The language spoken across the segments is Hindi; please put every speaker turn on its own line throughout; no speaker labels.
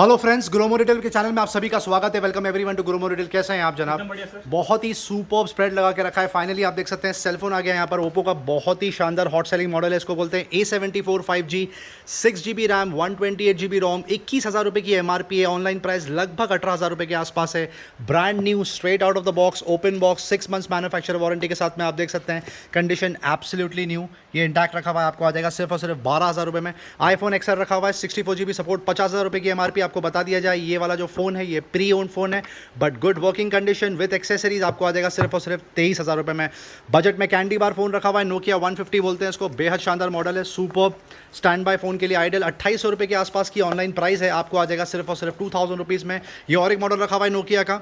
हेलो फ्रेंड्स, ग्रोमो रिटेल के चैनल में आप सभी का स्वागत है। Welcome everyone to Gromo retail. कैसे हैं आप जनाब?
एकदम बढ़िया सर।
बहुत ही सुपर्ब स्प्रेड लगा के रखा है। फाइनली आप देख सकते हैं सेलफोन आ गया यहाँ पर। ओप्पो का बहुत ही शानदार हॉट सेलिंग मॉडल है, इसको बोलते हैं A74 5G, 6GB RAM, 128GB रोम। 21,000 रुपये की MRP है। ऑनलाइन प्राइस लगभग 18,000 रुपये के आसपास है। Brand new, straight out of the box, open box, 6 months manufacture warranty के साथ में आप देख सकते हैं। कंडीशन एब्सोल्युटली न्यू, ये इंटैक्ट रखा हुआ है। आपको आ जाएगा सिर्फ और सिर्फ 12,000 रुपये में। iPhone XR रखा हुआ है, 64GB सपोर्ट, 50,000 रुपये की MRP। आपको बता दिया जाए, ये वाला जो फ़ोन है ये प्री ओन्ड फ़ोन है, but good working condition with accessories. आपको आ जाएगा सिर्फ और सिर्फ 23,000 रुपये में। बजट में कैंडी बार फ़ोन रखा हुआ है, नोकिया 150 बोलते हैं इसको। बेहद शानदार मॉडल है, सुपर्ब स्टैंड बाय फ़ोन के लिए आइडल। 2800 रुपये के आसपास की ऑनलाइन प्राइस है। आपको आ जाएगा सिर्फ और सिर्फ 2,000 रुपीज़ में। ये और एक मॉडल रखा हुआ है नोकिया का,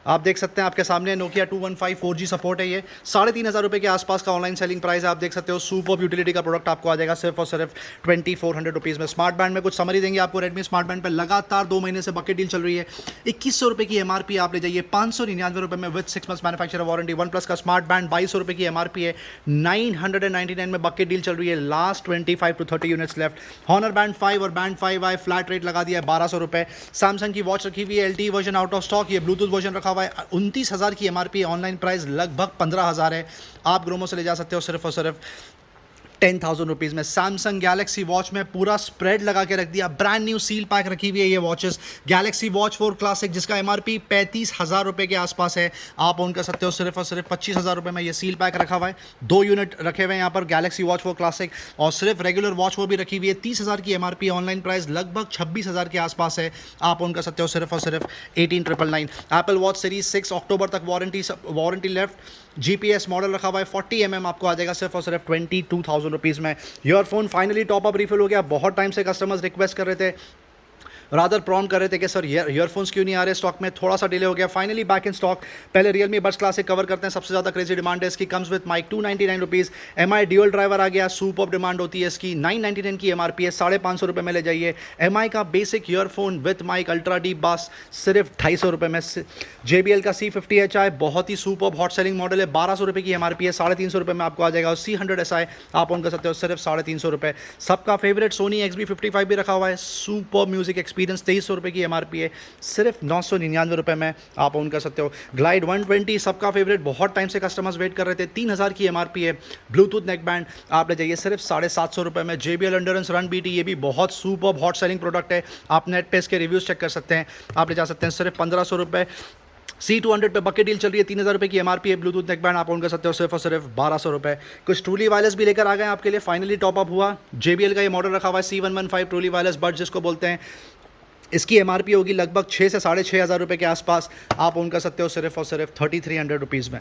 आप देख सकते हैं आपके सामने। नोकिया 215 4G सपोर्ट है। ये 3,500 रुपये के आसपास का ऑनलाइन सेलिंग प्राइस है। आप देख सकते हो सुपर यूटिलिटी का प्रोडक्ट आपको आ जाएगा सिर्फ और सिर्फ 2400 रुपीज़ में। स्मार्ट बैंड में कुछ समरी देंगे आपको। रेडमी स्मार्ट बैंड पर लगातार 2 महीने से बकेट डील चल रही है। 2100 रुपये की MRP आप ले जाइए 599 रुपये में with 6 months manufacture warranty. One plus का स्मार्ट बैंड 2200 रुपये की MRP है, 999 में बकेट डील चल रही है। Last 25 to 30 units left. Honor band 5 और बैंड 5i फ्लैट रेट लगा दिया है 1200 रुपये। सैमसंग की वॉच रखी हुई है, LTE version out of stock. ये ब्लूटूथ वर्जन रखा हुआ है, 29,000 की MRP। ऑनलाइन प्राइस लगभग 15,000 है। आप ग्रोमो से ले जा सकते हो सिर्फ और सिर्फ 10,000 रुपीज़ में। सैमसंग गैलेक्सी वॉच में पूरा स्प्रेड लगा के रख दिया। ब्रांड न्यू सील पैक रखी हुई है ये वॉचेस। गैलेक्सी वॉच 4 क्लासिक जिसका MRP 35,000 रुपये के आसपास है, आप ओन कर सकते हो सिर्फ और सिर्फ 25,000 रुपये में। ये सील पैक रखा हुआ है, 2 यूनिट रखे हुए हैं यहाँ पर गैलेक्सी वॉच 4 क्लासिक। और सिर्फ रेगुलर वॉच 4 भी रखी हुई है। 30,000 की MRP, ऑनलाइन प्राइस लगभग 26,000 के आसपास है, आप ओन कर सकते हो सिर्फ और सिर्फ 18,999। एप्पल वॉच सीरीज 6 अक्टूबर तक वारंटी लेफ्ट। GPS मॉडल रखा हुआ है 40mm, आपको आ जाएगा सिर्फ और सिर्फ 22,000 रुपीज़ में। Earphone finally top up refill हो गया। बहुत टाइम से कस्टमर्स रिक्वेस्ट कर रहे थे, रादर प्रॉन कर रहे थे कि सर ईयरफोन्स क्यों नहीं आ रहे स्टॉक में। थोड़ा सा डिले हो गया, फाइनली बैक इन स्टॉक। पहले रियलमी बड्स क्लासिक कवर करते हैं। सबसे ज़्यादा क्रेजी डिमांड है इसकी। Comes with mic 299 rupees. MI dual driver आ गया, सुपर डिमांड होती है इसकी। 999 की MRP है, 550 रुपये में ले जाइए। MI का basic earphone with mic ultra deep bass सिर्फ 250 रुपये में। JBL का C50HI बहुत ही सुपर हॉट सेलिंग मॉडल है, 1200 रुपये की MRP है, 350 रुपये में आपको आ जाएगा। और C100SI आप ऑन कर सकते हो सिर्फ 350 रुपये। सबका फेवरेट सोनी XB55 भी रखा हुआ है, सुपर म्यूजिक एक्सपीरियंस, 2300 रुपये की MRP है, सिर्फ 999 रुपये में आप ऑन कर सकते हो। ग्लाइड 120 सबका फेवरेट, बहुत टाइम से कस्टमर्स वेट कर रहे थे, 3,000 की MRP है। ब्लूटूथ नेक बैंड आप ले जाइए सिर्फ 750 रुपये में। JBL एंड्योरेंस रन BT, ये भी बहुत सुपर हॉट सेलिंग प्रोडक्ट है, आप नेट पे इसके रिव्यूज़ चेक कर सकते हैं। आप ले जा सकते हैं सिर्फ 1500 रुपये। C200 पे बकेट डील चल रही है, 3,000 रुपये की MRP है। ब्लूटूथ नेक बैंड आप ऑन कर सकते हो सिर्फ और सिर्फ 1200 रुपये। कुछ ट्रूली वायरलेस भी लेकर आ गए आपके लिए, फाइनली टॉप अप हुआ। JBL का ये मॉडल रखा हुआ है C115 ट्रूली वायरलेस बड जिसको बोलते हैं। इसकी MRP होगी लगभग 6 से 6,500 रुपये के आसपास, आप ओन कर सकते हो सिर्फ और सिर्फ 3,300 रुपीज़ में।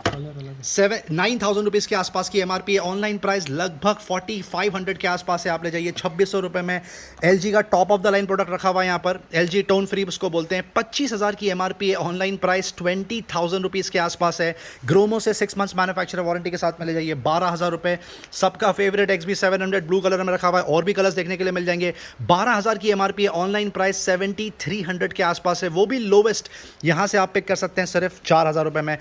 9,000 रुपीज़ के आसपास की MRP है। ऑनलाइन प्राइस लगभग 4,500 के आसपास है, आप ले जाइए 2,600 रुपये में। LG का top of the line product रखा हुआ है यहाँ पर, LG टोन फ्री उसको बोलते हैं। 25,000 की MRP है, ऑनलाइन प्राइस 20,000 रुपीज़ के आसपास है। ग्रोमो से 6 मंथ्स मैन्युफैक्चर वारंटी के साथ में ले जाइए 12,000 रुपये। सबका फेवरेट XB700 ब्लू कलर में रखा हुआ है, और भी कलर्स देखने के लिए मिल जाएंगे। 12,000 की MRP है, ऑनलाइन प्राइस 7,300 के आसपास है, वो भी लोवेस्ट। यहाँ से आप पिक कर सकते हैं सिर्फ 4,000 रुपये में।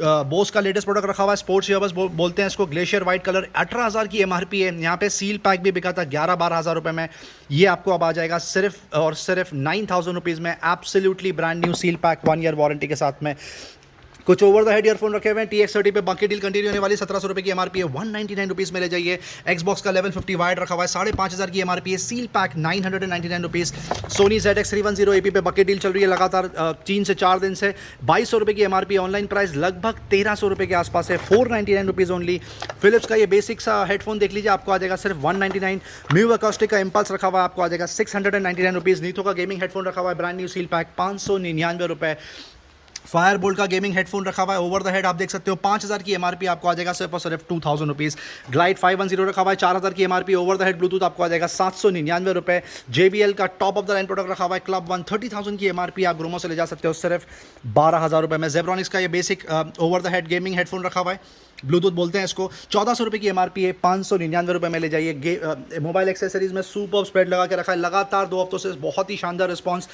बोस का लेटेस्ट प्रोडक्ट रखा हुआ है, स्पोर्ट्स ईयरबड्स बोलते हैं इसको, ग्लेशियर वाइट कलर, 18,000 की MRP है। यहाँ पे सील पैक भी बिका था 11-12,000 रुपये में, ये आपको अब आ जाएगा सिर्फ और सिर्फ 9,000 रुपीज़ में। Absolutely brand new seal pack 1 year warranty के साथ में। कुछ ओवर द हेड ईयरफोन रखे हुए हैं TX30 पे, बाकी डील कंटिन्यू होने वाली। 1,700 रुपये की MRP है, 199 रुपीज़ में ले जाइए। Xbox का लेवल 50 वाइड रखा हुआ है, 5,500 की MRP है। Seal pack 999 rupees. Sony ZX310 AP पे बकेट डील चल रही है लगातार 3 से 4 दिन से, 2,200 रुपये की MRP। ऑनलाइन प्राइस लगभग 1,300 रुपये के आसपास है, 499 रुपीज़ ओनली। फिलिप्स का ये बेसिक सा हेडफोन देख लीजिए, आपको आ जाएगा सिर्फ 199। म्यू अकॉस्टिक का इम्पल्स रखा हुआ है, आपको आ जाएगा 699 रुपीज़। नीथो का गेमिंग हेडफोन रखा हुआ है, ब्रांड न्यू सील पैक 599 रुपये। फायरबोल्ट का गेमिंग हेडफोन रखा हुआ है, ओवर द हेड आप देख सकते हो, 5,000 की MRP, आपको आ जाएगा सिर्फ और सिर्फ 2,000 रुपीज़। ग्लाइड 510 रखा हुआ है, 4,000 की MRP, over the head Bluetooth आपको आ जाएगा 799 रुपये। JBL का top of the line product रखा हुआ है क्लब 1, 30,000 की MRP, आप ग्रोमो से ले जा सकते हो सिर्फ 12,000 रुपये में। जेब्रॉनिक्स का ये basic over the head gaming headphone रखा हुआ है, ब्लूटूथ बोलते हैं इसको, 1,400 रुपये की MRP है, 599 रुपये में ले जाइए। मोबाइल एक्सेसरीज में सुपर स्प्रेड लगा के रखा है लगातार 2 हफ्तों से, बहुत ही शानदार रिस्पॉन्स।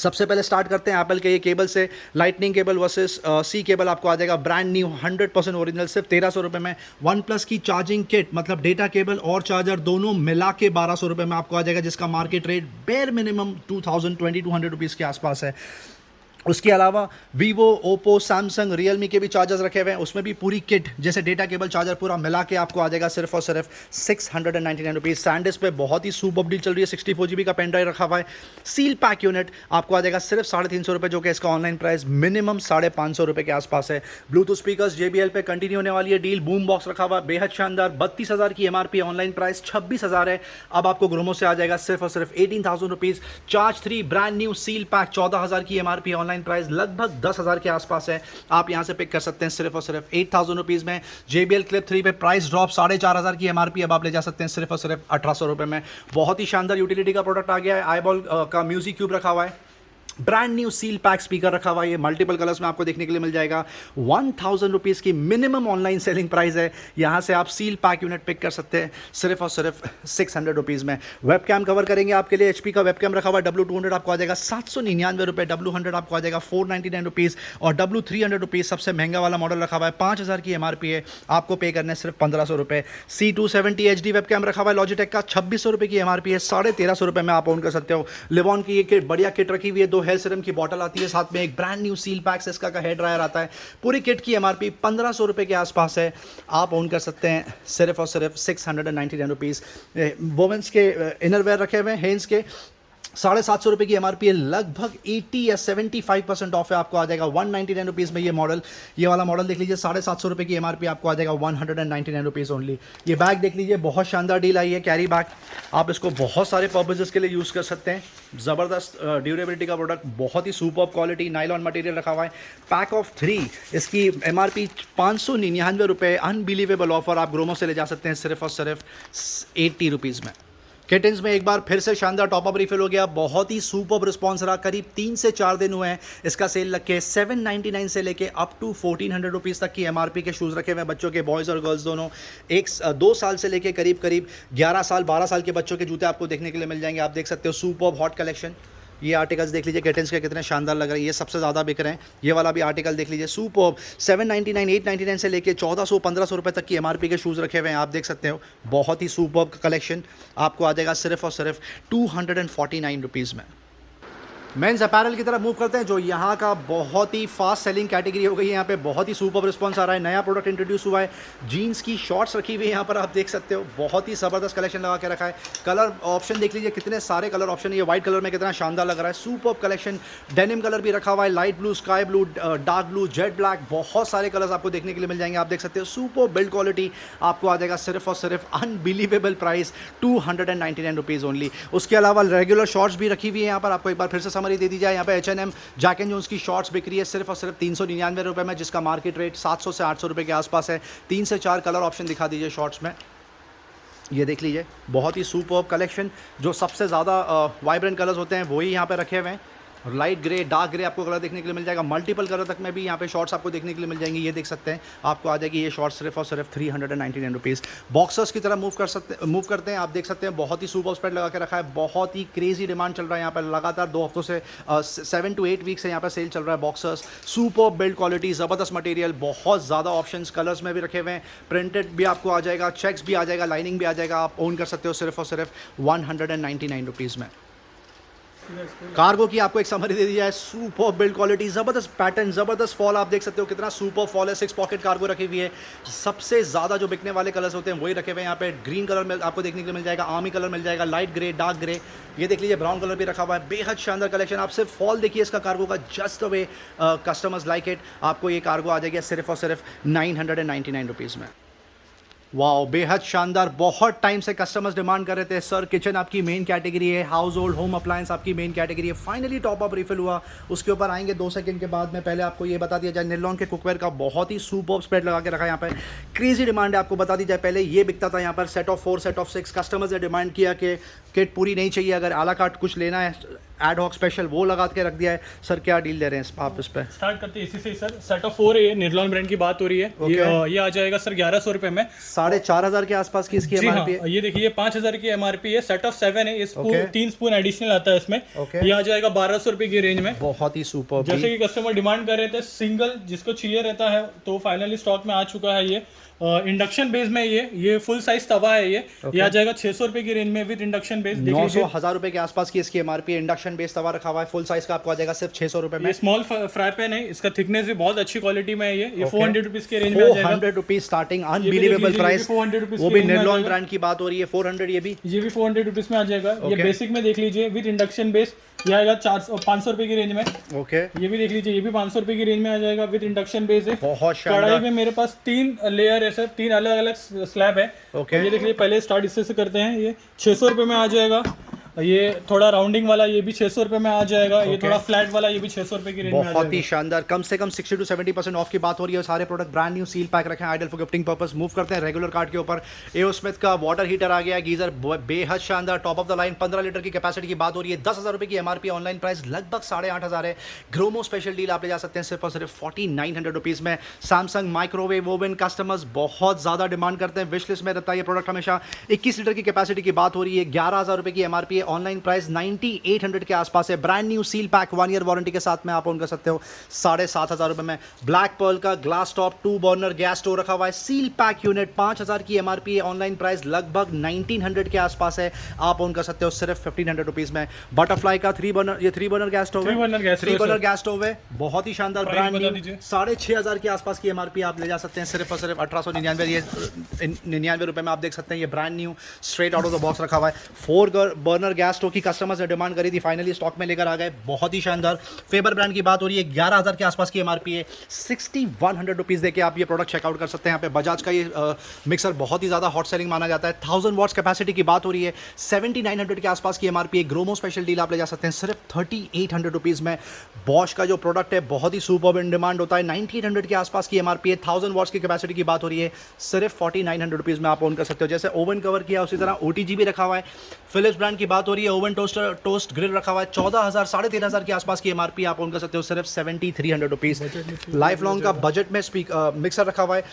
सबसे पहले स्टार्ट करते हैं एप्पल के ये केबल से। Lightning cable versus C cable आपको आ जाएगा ब्रांड न्यू 100% ओरिजिनल सिर्फ 1300 रुपये में। वन प्लस की चार्जिंग किट मतलब डेटा केबल और चार्जर दोनों मिला के 1200 रुपये में आपको आ जाएगा, जिसका market rate bare minimum 2200 rupees के आसपास है। उसके अलावा वीवो, ओप्पो, सैमसंग, रियलमी के भी चार्जर्स रखे हुए हैं, उसमें भी पूरी किट जैसे डेटा केबल चार्जर पूरा मिला के आपको आ जाएगा सिर्फ और सिर्फ 699 रुपीज़। सैंडिस्क पे बहुत ही सुपर डील चल रही है, 64 GB का पेन ड्राइव रखा हुआ है। सील पैक यूनिट आपको आ जाएगा सिर्फ 350 रुपये, जो कि इसका ऑनलाइन प्राइस मिनिमम 550 रुपये के आसपास है। ब्लूटूथ स्पीकर्स JBL पे कंटिन्यू होने वाली है डील। बूम बॉक्स रखा हुआ बेहद शानदार, 32,000 की MRP, ऑनलाइन प्राइस 26,000 है। अब आपको ग्रोमो से आ जाएगा सिर्फ और सिर्फ 18,000 rupees. Charge 3 brand new seal pack 14,000 की MRP, ऑनलाइन प्राइस लगभग 10,000 के आसपास है। आप यहां से पिक कर सकते हैं सिर्फ और सिर्फ 8,000 रुपीज़ में। JBL Clip 3 पे प्राइस ड्रॉप 4,500 की MRP, अब आप ले जा सकते हैं सिर्फ और सिर्फ 1,800 रुपये में। बहुत ही शानदार यूटिलिटी का प्रोडक्ट आ गया है। आईबॉल का म्यूजिक क्यूब रखा हुआ है, brand new seal pack speaker रखा हुआ है, ये मल्टीपल कलर्स में आपको देखने के लिए मिल जाएगा। 1,000 रुपीज़ की मिनिमम ऑनलाइन सेलिंग प्राइस है। यहाँ से आप सील पैक यूनिट पिक कर सकते हैं सिर्फ और सिर्फ 600 रुपीज़ में। वेबकैम कवर करेंगे आपके लिए, HP का वेबकैम रखा हुआ है। W200 आपको आ जाएगा 799 रुपये, W100 आपको आ जाएगा 499 रुपीज़, और W300 रुपीज़ सबसे महंगा वाला मॉडल रखा हुआ है। 5,000 की MRP है, आपको पे करने सिर्फ 1,500 रुपये। C270 HD वेबकैम रखा हुआ है लॉजिटेक का, 2,600 रुपये की MRP है, 1,350 रुपये में आप ऑन कर सकते हो। लिवॉन की ये बढ़िया किट रखी हुई है, 2 हेल्थ सीरम की बॉटल आती है, साथ में एक brand new seal pack Syska का हेयर ड्रायर आता है। पूरी किट की MRP 1,500 रुपये के आसपास है, आप ओन कर सकते हैं सिर्फ और सिर्फ 699 रुपीज़। वोमेंस के इनरवेयर रखे हुए हैं हेंस के, 750 रुपये की MRP है, लगभग 80 या 75% ऑफ है, आपको आ जाएगा 199 रुपीज़ में। ये वाला मॉडल देख लीजिए, 750 रुपये की MRP आपको आ जाएगा 199 रुपीज़ ओनली। ये बैग देख लीजिए, बहुत शानदार डील आई है, कैरी बैग। आप इसको बहुत सारे पर्पजेज़ के लिए यूज़ कर सकते हैं। ज़बरदस्त ड्यूरेबिलिटी का प्रोडक्ट, बहुत ही सुपर क्वालिटी नायलॉन मटेरियल रखा हुआ है। पैक ऑफ 3, इसकी MRP 599 रुपये, अनबिलीवेबल ऑफर। आप ग्रोमो से ले जा सकते हैं सिर्फ और सिर्फ 80 रुपीज़ में। किटन्स में एक बार फिर से शानदार टॉपअप रिफिल हो गया, बहुत ही सुपर रिस्पॉन्स रहा। करीब 3 से 4 दिन हुए हैं इसका सेल लग के। 799 से लेके अप टू 1,400 रुपीज़ तक की MRP के शूज़ रखे हुए हैं, बच्चों के, बॉयज़ और गर्ल्स दोनों। 2 साल से लेके करीब 11 साल 12 साल के बच्चों के जूते आपको देखने के लिए मिल जाएंगे। आप देख सकते हो सुपर हॉट कलेक्शन। ये आर्टिकल्स देख लीजिए किटन्स के कितने शानदार लग रहे हैं, ये सबसे ज़्यादा बिक रहे हैं। ये वाला भी आर्टिकल देख लीजिए, सुपर। 799 899 से लेके 1,400-1,500 रुपये तक की MRP के शूज़ रखे हुए हैं, आप देख सकते हो। बहुत ही सुपर कलेक्शन आपको आ जाएगा सिर्फ और सिर्फ 249 रुपीज़ में। मेंस अपैरल की तरफ मूव करते हैं, जो यहाँ का बहुत ही फास्ट सेलिंग कैटेगरी हो गई है। यहाँ पे बहुत ही सुपर रिस्पॉन्स आ रहा है। नया प्रोडक्ट इंट्रोड्यूस हुआ है, जीन्स की शॉर्ट्स रखी हुई है यहाँ पर, आप देख सकते हो। बहुत ही ज़बरदस्त कलेक्शन लगा के रखा है। कलर ऑप्शन देख लीजिए, कितने सारे कलर ऑप्शन। ये वाइट कलर में कितना शानदार लग रहा है, सुपर कलेक्शन। डेनिम कलर भी रखा हुआ है, light blue, sky blue, dark blue, jet black, बहुत सारे कलर्स आपको देखने के लिए मिल जाएंगे। आप देख सकते हो सुपर बिल्ड क्वालिटी आपको आ जाएगा सिर्फ और सिर्फ अनबिलीवेबल प्राइस 299 रुपीज़ ओनली। उसके अलावा रेगुलर शॉर्ट्स भी रखी हुई है यहाँ पर। आपको एक बार फिर से समरी दे दी जाए, यहाँ पे H&M जैक एंड जोन्स की शॉर्ट्स बिक रही है सिर्फ और सिर्फ 399 रुपये में, जिसका मार्केट रेट 700 से 800 रुपये के आसपास है। 3 से 4 कलर ऑप्शन दिखा दीजिए शॉर्ट्स में, ये देख लीजिए। बहुत ही सुपर्ब कलेक्शन, जो सबसे ज़्यादा वाइब्रेंट कलर्स होते हैं वही यहाँ पे रखे हुए हैं। लाइट ग्रे, डार्क ग्रे आपको कलर देखने के लिए मिल जाएगा। मल्टीपल कलर तक में भी यहाँ पे शॉर्ट्स आपको देखने के लिए मिल जाएंगे, ये देख सकते हैं। आपको आ जाएगी ये शॉर्ट्स सिर्फ और सिर्फ 399 रुपीज़। बॉक्सर्स की तरफ मूव करते हैं, आप देख सकते हैं। बहुत ही सुपर स्प्रेड लगा के रखा है, बहुत ही क्रेजी डिमांड चल रहा है यहाँ पर। लगातार 2 हफ्तों से 7 to 8 वीक से यहाँ पर सेल चल रहा है। बॉक्सर्स सुपर बिल्ड क्वालिटी, ज़बरदस्त मटेरियल, बहुत ज़्यादा ऑप्शंस कलर्स में भी रखे हुए हैं। प्रिंटेड भी आपको आ जाएगा, चेक्स भी आ जाएगा, लाइनिंग भी आ जाएगा। आप ओन कर सकते हो सिर्फ और सिर्फ 199 रुपीज़ में। कार्गो की आपको एक समरी दे दी जाए, सुपर बिल्ड क्वालिटी, ज़बरदस्त पैटर्न, ज़बरदस्त फॉल। आप देख सकते हो कितना सुपर फॉल है। 6 पॉकेट कार्गो रखी हुई है। सबसे ज़्यादा जो बिकने वाले कलर्स होते हैं वही रखे हुए हैं यहाँ पे। ग्रीन कलर में आपको देखने के लिए मिल जाएगा, आर्मी कलर मिल जाएगा, लाइट ग्रे, डार्क ग्रे, ये देख लीजिए, ब्राउन कलर भी रखा हुआ है। बेहद शानदार कलेक्शन। आप सिर्फ फॉल देखिए इसका कार्गो का, just the way customers like it. आपको ये कार्गो आ जाएगी सिर्फ और सिर्फ 999 रुपीज़ में। वाओ, बेहद शानदार। बहुत टाइम से कस्टमर्स डिमांड कर रहे थे, सर किचन आपकी मेन कैटेगरी है, हाउस होल्ड होम अप्लायंस आपकी मेन कैटेगरी है। फाइनली टॉप अप रिफिल हुआ, उसके ऊपर आएंगे 2 सेकंड के बाद में। पहले आपको ये बता दिया जाए, निलॉन के कुकवेयर का बहुत ही सुपर स्प्रेड लगा के रखा है यहाँ पर। क्रेजी डिमांड है, आपको बता दी जाए। पहले ये बिकता था यहाँ पर set of 4, set of 6। Customers ने डिमांड किया कि किट पूरी नहीं चाहिए, अगर आला कार्ट कुछ लेना है एड हॉक स्पेशल वो लगा के रख दिया है। सर क्या डील दे रहे हैं आप इस पे?
स्टार्ट करते हैं इसी से सर। सेट ऑफ 4 है ये, निर्लॉन ब्रांड की बात हो रही है। ये आ जाएगा सर 1100 रुपए में,
4,500 के आसपास की इसकी एमआरपी है।
ये देखिए 5000 की एमआरपी है। सेट ऑफ 7 है, इस 3 स्पून एडिशनल आता है इसमें। ये आ जाएगा 1200 रुपए की रेंज में।
बहुत ही सुपर।
जैसे कि कस्टमर डिमांड कर रहे थे सिंगल, जिसको चाहिए रहता है, तो फाइनली स्टॉक में आ चुका है ये। इंडक्शन बेस में ये फुल साइज तवा है। ये आ जाएगा 600 रुपए की रेंज में विद इंडक्शन बेस।
900,000 रुपए के आसपास की इसकी एमआरपी। इंडक्शन बेस तवा रखा हुआ है, फुल साइज का आपको आ जाएगा सिर्फ 600 रुपए में।
स्मॉल फ्राई पैन है, इसका थिकनेस भी बहुत अच्छी क्वालिटी में है। ये 400 रुपीज के रेंज में आ जाएगा।
400 rupees starting, unbelievable price.
400 rupees,
वो भी निर्लॉन ब्रांड की बात हो रही है। 400 ये भी
400 रुपीज में आ जाएगा। ये बेसिक में देख लीजिए विद इंडक्शन बेस, ये आएगा 500 रुपए की रेंज में।
ओके,
ये भी देख लीजिए, ये भी 500 रुपए की रेंज में आ जाएगा विद इंडक्शन बेस है।
बहुत शानदार।
कढ़ाई में मेरे पास 3 लेयर है सर, 3 अलग अलग स्लैब है।
ओके,
ये देख लीजिए, पहले स्टार्ट इससे से करते हैं। ये 600 रुपए में आ जाएगा। ये थोड़ा राउंडिंग वाला ये भी 600 रुपए में आ जाएगा। ये थोड़ा फ्लैट वाला ये भी 600 रुपए की रेंज में आ जाएगा।
बहुत ही शानदार। कम से कम 60 to 70% ऑफ की बात हो रही है। सारे product brand new seal pack रखे हैं, ideal for gifting purpose. Move करते हैं रेगुलर कार्ड के ऊपर। एओ स्मिथ का वाटर हीटर आ गया है, गीजर बेहद शानदार, top of the line, 15 litre की कैपेसिटी की बात हो रही है। 10,000 रुपए की एमआरपी, ऑनलाइन प्राइस लगभग 8,500 है। ग्रोमो स्पेशल डील आप ले जा सकते हैं सिर्फ और सिर्फ 4,900 रुपीज में। सैमसंग माइक्रोवेव ओवन, कस्टमर्स बहुत ज्यादा डिमांड करते हैं, विश लिस्ट में रहता है ये प्रोडक्ट हमेशा। 21 लीटर की कैपेसिटी की बात हो रही है। 11,000 रुपए की एमआरपी है, ऑनलाइन प्राइस 9,800 के आसपास है। Brand new seal pack 1 year warranty के साथ में आप ऑन कर सकते हो 7,500 रुपए में। ब्लैक पर्ल का glass top 2 burner gas stove रखा हुआ है, सील पैक यूनिट 5,000 की एमआरपी है, ऑनलाइन प्राइस लगभग 1,900 के आसपास है। आप ऑन कर सकते हो सिर्फ 1,500 रुपीज में। बटरफ्लाई का 3 बर्नर गैस स्टोव है, 3 बर्नर गैस स्टोव है, बहुत ही शानदार। ब्रांड न्यू 6,500 के आसपास की एमआरपी आप ले जा सकते हैं सिर्फ और सिर्फ 1,899 रुपए में। आप देख सकते हैं ये brand new straight out of the box रखा हुआ है। 4 बर्नर गैस स्टोव की कस्टमर्स ने डिमांड करी थी, फाइनली स्टॉक में लेकर आ गए, बहुत ही शानदार। फेबर ब्रांड की बात हो रही है, 11,000 के आसपास की एमआरपी है। 6,100 रुपीज देके आप ये प्रोडक्ट चेकआउट कर सकते हैं। यहाँ पे बजाज का ये मिक्सर बहुत ही ज़्यादा हॉट सेलिंग माना जाता है। 1000 वॉट्स कैपेसिटी की बात हो रही है, 7,900 के आसपास की एमआरपी है। ग्रोमो स्पेशल डील आप ले जा सकते हैं सिर्फ 3,800 रुपीज़ में। बॉश का जो प्रोडक्ट है बहुत ही सुपर्ब इन डिमांड होता है, 9,800 के आसपास की एमआरपी है। 1000 वॉट्स की कैपेसिटी की बात हो रही है, सिर्फ 4,900 रुपीज़ में आप ऑन कर सकते हो। जैसे ओवन कवर किया उसी तरह OTG भी रखा हुआ है। फिलिप्स ब्रांड की बात हो रही है, ओवन टोस्ट ग्रिल रखा हुआ है, 14,000 13,500 के आसपास की एमआरपी आप ऑन कर सकते हो सिर्फ 7,300 रुपीज़। लाइफ लॉन्ग का बजट में मिक्सर रखा हुआ है,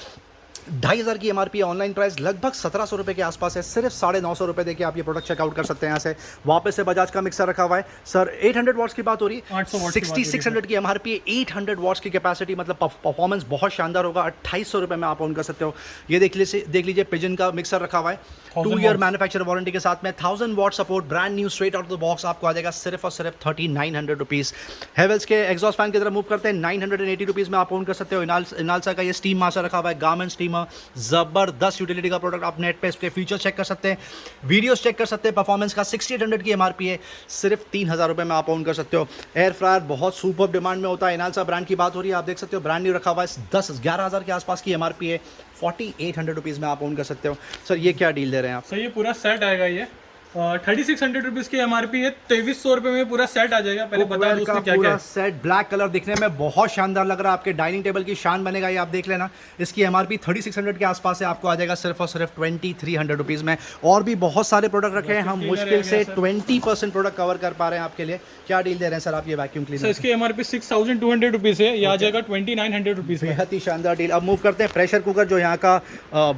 2,500 की एमआरपी है, ऑनलाइन प्राइस लगभग 1,700 रुपए के आसपास है। सिर्फ 950 रुपए देके आप ये प्रोडक्ट चेकआउट कर सकते हैं। यहाँ से वापस से बजाज का मिक्सर रखा हुआ है सर, 800 वॉट्स की बात हो रही है, 6,600 की एमआरपी है, 800 वॉट्स की कैपेसिटी, मतलब परफॉर्मेंस बहुत शानदार होगा। 2,800 रुपए में आप ऑन कर सकते हो। ये देख लीजिए पिजन का मिक्सर रखा हुआ है, 2 ईयर मैन्युफैक्चर वारंटी के साथ में, 1000 what support, brand new straight out of the box आपको आ जाएगा सिर्फ और सिर्फ 3,900 रुपीज़। हेवेल्स के एग्जॉस्ट फैन की तरफ मूव करते हैं, 980 रुपीज़ में आप ऑन कर सकते हो। इनालसा का ये स्टीम मास्टर रखा हुआ है, गार्मेंट स्टीमर, जबरदस्त यूटिलिटी का प्रोडक्ट। आप नेट पे इसके फीचर्स चेक कर सकते हैं, वीडियोस चेक कर सकते हैं। परफॉर्मेंस का 6,800 की एमआरपी है, सिर्फ 3,000 रुपए में आप ऑन कर सकते हो। एयर फ्रायर बहुत सुपर डिमांड में होता है, इनालसा ब्रांड की बात हो रही है, आप देख सकते हो ब्रांड न्यू रखा हुआ है, 11,000 के आसपास की एमआरपी है, 4,800 रुपीज़ में आप ऑन कर सकते हो। सर ये क्या डील दे रहे हैं आप?
सर ये पूरा सेट आएगा, ये 3,600 रुपीज़ की एमआरपी है, 2,300 रुपए में पूरा सेट आ जाएगा। पहले बता दो उसमें क्या क्या है।
सेट ब्लैक कलर दिखने में बहुत शानदार लग रहा है, आपके डाइनिंग टेबल की शान बनेगा ये, आप देख लेना। इसकी एमआरपी 3,600 के आसपास है, आपको आ जाएगा सिर्फ और सिर्फ 2,300 रुपीज़ में। और भी बहुत सारे प्रोडक्ट रखे हैं, हम मुश्किल से 20% प्रोडक्ट कवर कर पा रहे हैं आपके लिए। क्या डील दे रहे हैं सर आप ये वैक्यूम क्लीनर?
इसकी एमआरपी 6,200 रुपीज़ है, ये आ जाएगा 2,900 रुपीज़ में।
बेहद ही शानदार डील। अब मूव करते हैं प्रेशर कुकर, जो यहाँ का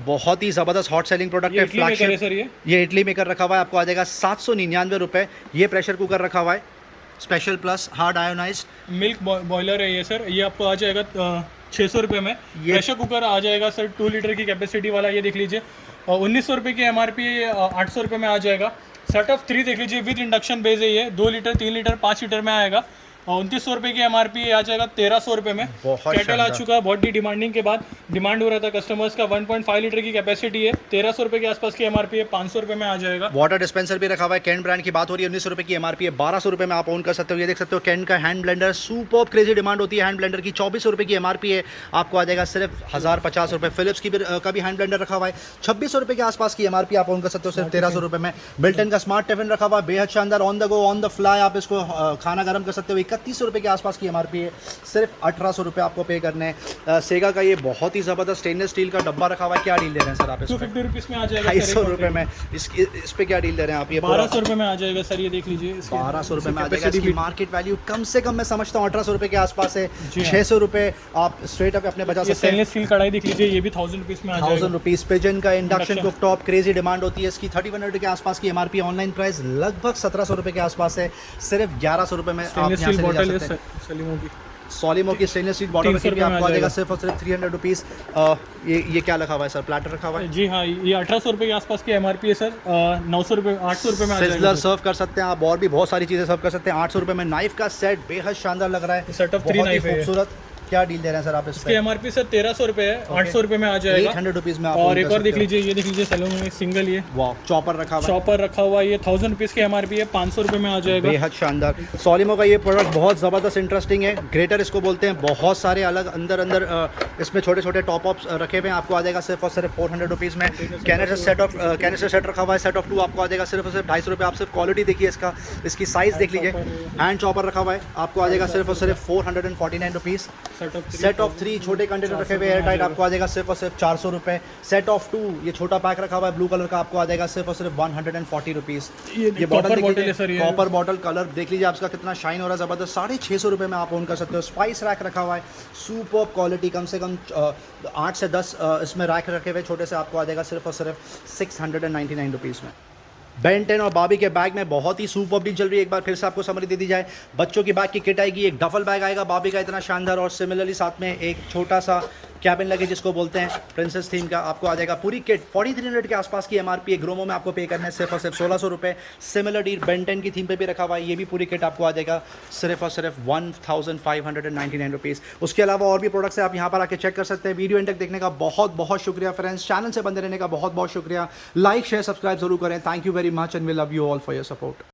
बहुत ही ज़बरदस्त हॉट सेलिंग प्रोडक्ट है, फ्लैगशिप। ये इडली मेकर रखा हुआ है, आपको आ जाएगा 799 रुपए। ये प्रेशर कुकर रखा हुआ है, special plus hard ionised
milk boiler है ये सर, ये आपको आ जाएगा 600 रुपये में। प्रेशर कुकर आ जाएगा सर 2 लीटर की कैपेसिटी वाला, ये देख लीजिए 1,900 रुपये की एमआरपी है, ये 800 रुपये में आ जाएगा। सेट ऑफ 3 देख लीजिए, विद इंडक्शन बेस है ये, 2 लीटर 3 लीटर 5 लीटर में आएगा। 2,900 रुपये की एमआरपी आ जाएगा 1,300 रुपये में। केटल आ चुका है, बहुत ही डिमांडिंग के बाद डिमांड हो रहा था कस्टमर्स का, 1.5 लीटर की कैपेसिटी है, 1,300 रुपये के आसपास की एमआरपी है, 500 रुपये में आ जाएगा।
वाटर डिस्पेंसर भी रखा हुआ है, कैन ब्रांड की बात हो रही है, 1,900 रुपये की एमआरपी है, 1,200 रुपये में आप ऑन कर सकते हो। ये देख सकते हो कैन का hand blender, super crazy demand होती है हैंड ब्लेंडर की, 2,400 रुपये की एमआरपी है, आपको आ जाएगा सिर्फ 1,050 रुपये। फिलिप्स का भी हैंड ब्लेंडर रखा हुआ है, 2,600 रुपये के आसपास की एमआरपी आप ऑन कर सकते हो सिर्फ 1,300 रुपये में। बिल्टन का स्मार्ट टिफिन रखा हुआ है, बेहद शानदार, on the go on the fly आप इसको खाना गर्म कर सकते हो, ₹3100 के आसपास की MRP है, सिर्फ ₹1800 आपको पे करने हैं। सेगा का ये बहुत ही ज़बरदस्त स्टेनलेस स्टील का डब्बा रखा हुआ है, क्या डील दे रहे हैं सर आप इसमें?
250 रुपीज़ में आ जाएगा।
₹250 में इस पे क्या डील दे रहे हैं आप? ये
₹1200 में आ जाएगा सर, ये देख लीजिए।
₹1200 में आ जाएगा। इसकी मार्केट वैल्यू कम से कम मैं समझता हूँ ₹1800 के आसपास है। ₹600 आप स्ट्रेट अप अपने बचा सकते हैं।
स्टेनलेस स्टील कढ़ाई देख लीजिए, ये भी ₹1000 में आ जाएगा।
₹1000 पिजन का इंडक्शन कुकटॉप क्रेजी डिमांड होती है इसकी। 3100 के आसपास की MRP, ऑनलाइन प्राइस लगभग ₹1700 के आसपास है, सिर्फ ₹1100 में आप यहाँ से ले जा सकते हैं। सोलिमो की स्टेनलेस स्टील बॉटल रखी हुई आपको आ जाएगा सिर्फ और सिर्फ ₹300। ये क्या रखा हुआ है सर? प्लेटर रखा हुआ है
जी हाँ, ये ₹1800 के आसपास की MRP है सर। ₹900 ₹800 में आ जाएगा।
सिजलर सर्व कर सकते हैं आप, और भी बहुत सारी चीज़ें सर्व कर सकते हैं। ₹800 में नाइफ का सेट बेहद शानदार लग रहा है,
सेट ऑफ 3 नाइफ है।
खूबसूरत। क्या डील दे रहे हैं सर आप इस
इसकी MRP सर ₹1300 है, ₹800 में आ जाएगा।
₹800 में आप
और एक और देख लीजिए, ये देख लीजिए सैलून में सिंगल, ये
वाह चॉपर रखा हुआ है।
चॉपर रखा हुआ है, ये ₹1000 की MRP है, ₹500 में आ जाएगा।
बेहद शानदार। सोलिमो का ये प्रोडक्ट बहुत ज़बरदस्त इंटरेस्टिंग है, ग्रेटर इसको बोलते हैं। बहुत सारे अलग अंदर इसमें छोटे छोटे टॉप अप्स रखे हुए हैं, आपको आ जाएगा सिर्फ और सिर्फ ₹400 में। कैनिस्टर सेट रखा हुआ है, सेट ऑफ 2 आपको आ जाएगा सिर्फ और सिर्फ ₹250। आप सिर्फ क्वालिटी देखिए इसकी साइज़ देख लीजिए। हैंड चॉपर रखा हुआ है, आपको आ जाएगा सिर्फ और सिर्फ ₹449। सेट ऑफ 3 छोटे कंटेनर रखे हुए एयर टाइट, आपको आ जाएगा सिर्फ और सिर्फ ₹400। सेट ऑफ 2 ये छोटा पैक रखा हुआ है ब्लू कलर का, आपको आ जाएगा सिर्फ और सिर्फ ₹140। ये बॉटल है सर, कॉपर बॉटल। कलर देख लीजिए आप इसका कितना शाइन हो रहा है, ज़बरदस्त। ₹650 में आप ओन कर सकते हो। स्पाइस रैक रखा हुआ है, सुपर क्वालिटी, कम से कम 8 से 10 इसमें रैक रखे हुए छोटे से, आपको आ जाएगा सिर्फ और सिर्फ ₹699 में। बेन 10 और बाबी के बैग में बहुत ही सुपर डील चल रही है। एक बार फिर से आपको समरी दे दी जाए, बच्चों की बैग की किट आएगी, एक डफल बैग आएगा बाबी का इतना शानदार, और सिमिलरली साथ में एक छोटा सा कैबिन लगे जिसको बोलते हैं प्रिंसेस थीम का, आपको आ जाएगा पूरी किट। 4300 के आसपास की MRP है। ग्रोमो में आपको पे करना है सिर्फ और सिर्फ ₹1600। सिमिलर डील बेन 10 की थीम पे भी रखा हुआ है, ये भी पूरी किट आपको आ जाएगा सिर्फ और सिर्फ ₹1599। उसके अलावा और भी प्रोडक्ट्स है, आप यहाँ पर आके चेक कर सकते हैं। वीडियो एंड तक देखने का बहुत बहुत शुक्रिया फ्रेंड्स, चैनल से बंदे रहने का बहुत बहुत शुक्रिया। लाइक शेयर सब्सक्राइब जरूर करें। Thank you very much and we love you all for your support.